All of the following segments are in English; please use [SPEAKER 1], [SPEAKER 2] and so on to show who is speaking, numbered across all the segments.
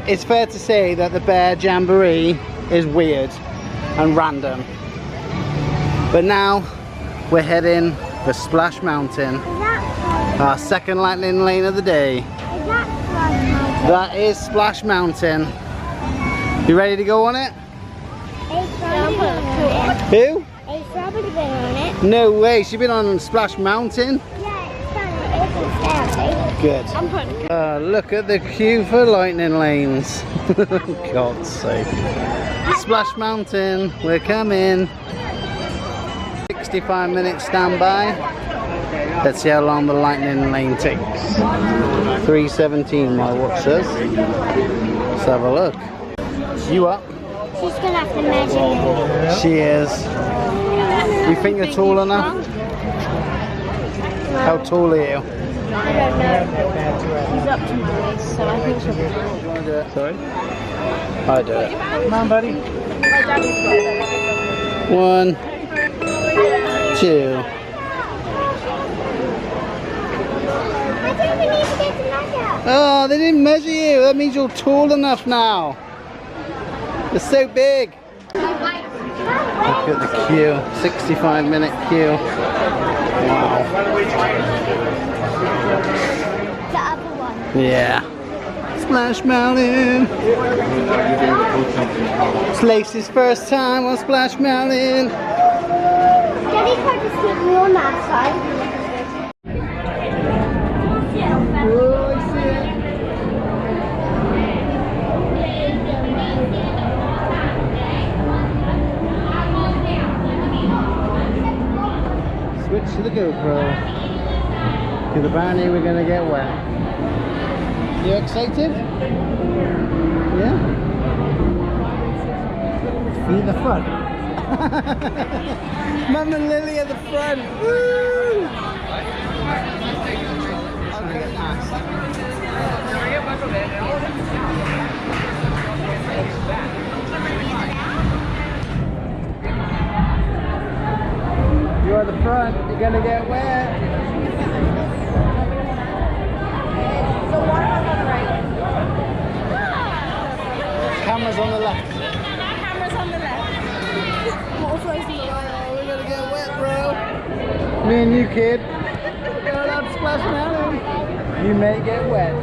[SPEAKER 1] it's fair to say that the Bear Jamboree is weird and random. But now we're heading for Splash Mountain, our second lightning lane of the day. That is Splash Mountain. You ready to go on it? Who?
[SPEAKER 2] It's probably been on it.
[SPEAKER 1] No way, she's been on Splash Mountain? Good. Look at the queue for lightning lanes. God's sake. Splash Mountain, we're coming. 65-minute standby. Let's see how long the lightning lane takes. 3:17 my watch says. Let's have a look. You up?
[SPEAKER 2] She's gonna have to measure me.
[SPEAKER 1] She is. You think you're tall enough? How tall are you?
[SPEAKER 2] I don't know. She's up to my waist, so I think she'll be fine.
[SPEAKER 1] You want to do it? Sorry? I do it. Come on, buddy. 1, 2.
[SPEAKER 2] I think we need to get to measure.
[SPEAKER 1] Oh, they didn't measure you. That means you're tall enough now. You're so big. Look at the queue. 65-minute queue. Wow.
[SPEAKER 2] The other one.
[SPEAKER 1] Yeah. Splash Mountain. It's Lacey's first time on Splash Mountain.
[SPEAKER 2] Daddy tried to keep me on that side.
[SPEAKER 1] Oh, I see it. Switch to the GoPro. Because apparently we're going to get wet. You excited? Yeah? See the front. Mum and Lily at the front. Woo! Okay, nice. You're at the front, you're gonna get wet.
[SPEAKER 2] The one on the right.
[SPEAKER 1] Camera's on the left.
[SPEAKER 2] Camera's on the left. More close to the right.
[SPEAKER 1] Oh, we're gonna get wet, bro. Me and you, kid. Go down Splash Mountain. You may get wet.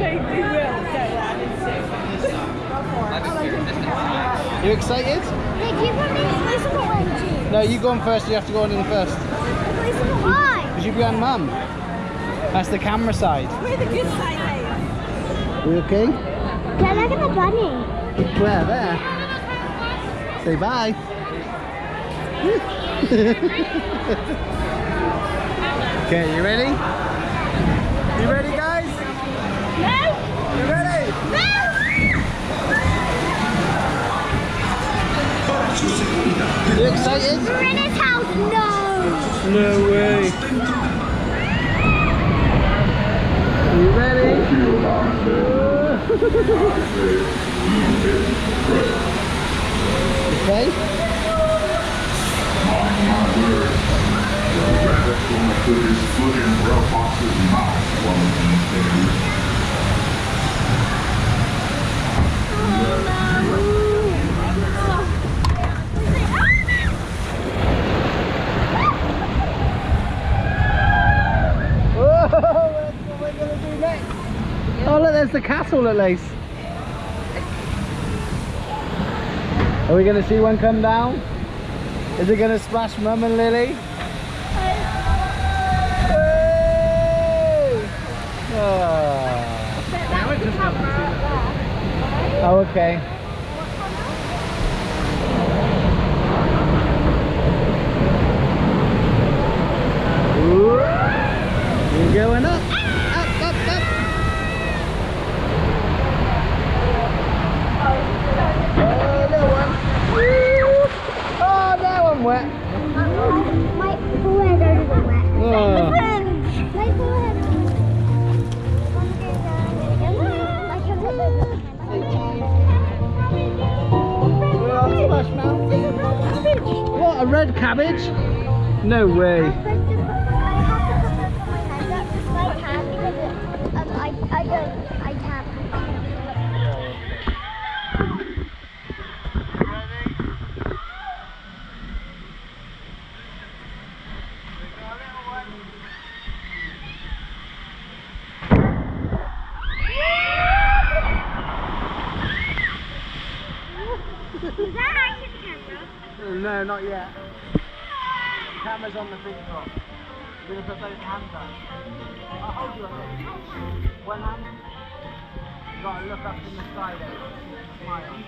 [SPEAKER 2] Maybe we will get that in 6.
[SPEAKER 1] You excited?
[SPEAKER 2] Hey, you want me to place the one too?
[SPEAKER 1] No, you go on first. You have to go on in first.
[SPEAKER 2] Why?
[SPEAKER 1] Because you're behind Mum. That's the camera side.
[SPEAKER 2] We're the good side, mate.
[SPEAKER 1] We okay?
[SPEAKER 2] Yeah, look at the bunny.
[SPEAKER 1] Where? There. Say bye. Okay, you ready? You ready, guys?
[SPEAKER 2] No!
[SPEAKER 1] You ready?
[SPEAKER 2] No!
[SPEAKER 1] You excited?
[SPEAKER 2] We're in his house. No!
[SPEAKER 1] No way. You ready? Okay? Oh look, there's the castle at least. Are we going to see one come down? Is it going to splash Mum and Lily? Oh, okay. Ooh. You're going up. Up, up, up. Oh, that one. Woo. Oh, that one wet.
[SPEAKER 2] My forehead is wet.
[SPEAKER 1] Oh.
[SPEAKER 2] My forehead.
[SPEAKER 1] We're on Splash Mountain. What, a red cabbage? No way.
[SPEAKER 2] I have to put my hand up just like I can because I can't. that actually the camera?
[SPEAKER 1] No, not yet. Camera's on the big drop. We're going to put both hands up. I'll hold you up. One hand. You've got to look up in the sky there. Smile.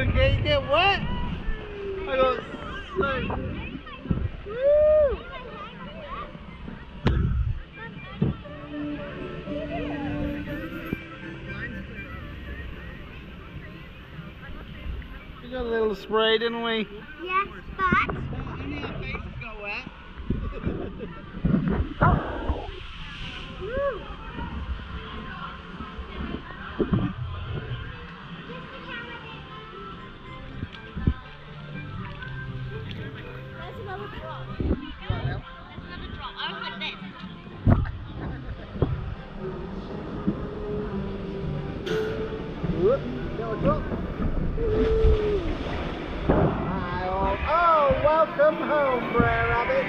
[SPEAKER 1] Okay, you get wet? I got so... Woo! We got a little spray, didn't we?
[SPEAKER 2] Yes, but...
[SPEAKER 1] Only our faces got wet.
[SPEAKER 2] Woo! There's another drop. There's another drop. I was like this.
[SPEAKER 1] Whoop, little drop. Oh, welcome home, Brer Rabbit.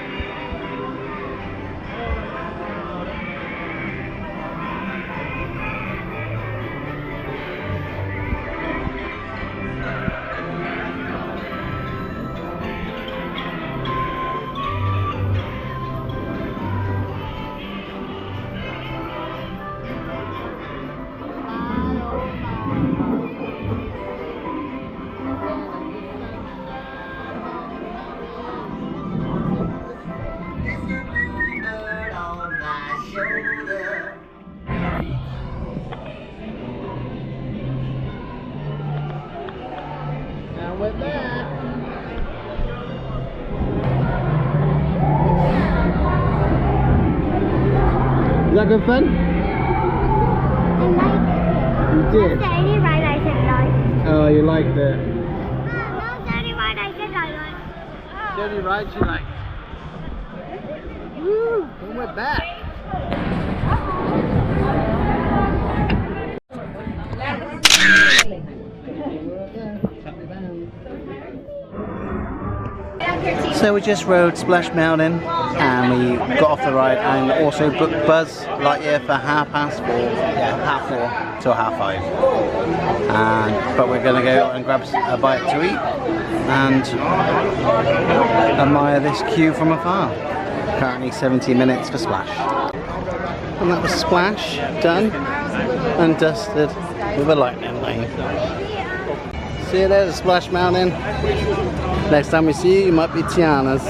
[SPEAKER 1] And with that, is that good fun? You did?
[SPEAKER 2] That's the only ride I said like.
[SPEAKER 1] Oh, you liked it.
[SPEAKER 2] That's the only ride I said I like.
[SPEAKER 1] The only ride you liked. Woo! And we're back. So we just rode Splash Mountain and we got off the ride and also booked Buzz Lightyear for 4:30, half 4 till 5:30. But we're going to go and grab a bite to eat and admire this queue from afar. Currently 17 minutes for Splash. And that was Splash done and dusted with a lightning lane. See you there, Splash Mountain. Next time we see you, you might be Tiana's.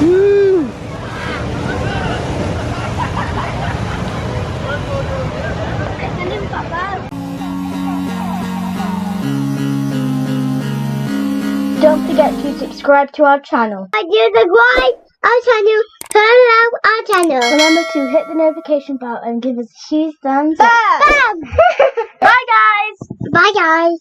[SPEAKER 1] Woo!
[SPEAKER 2] Don't forget to subscribe to our channel. Subscribe our channel. Turn on our channel. Remember to hit the notification bell and give us a huge thumbs up. Bye guys. Bye guys.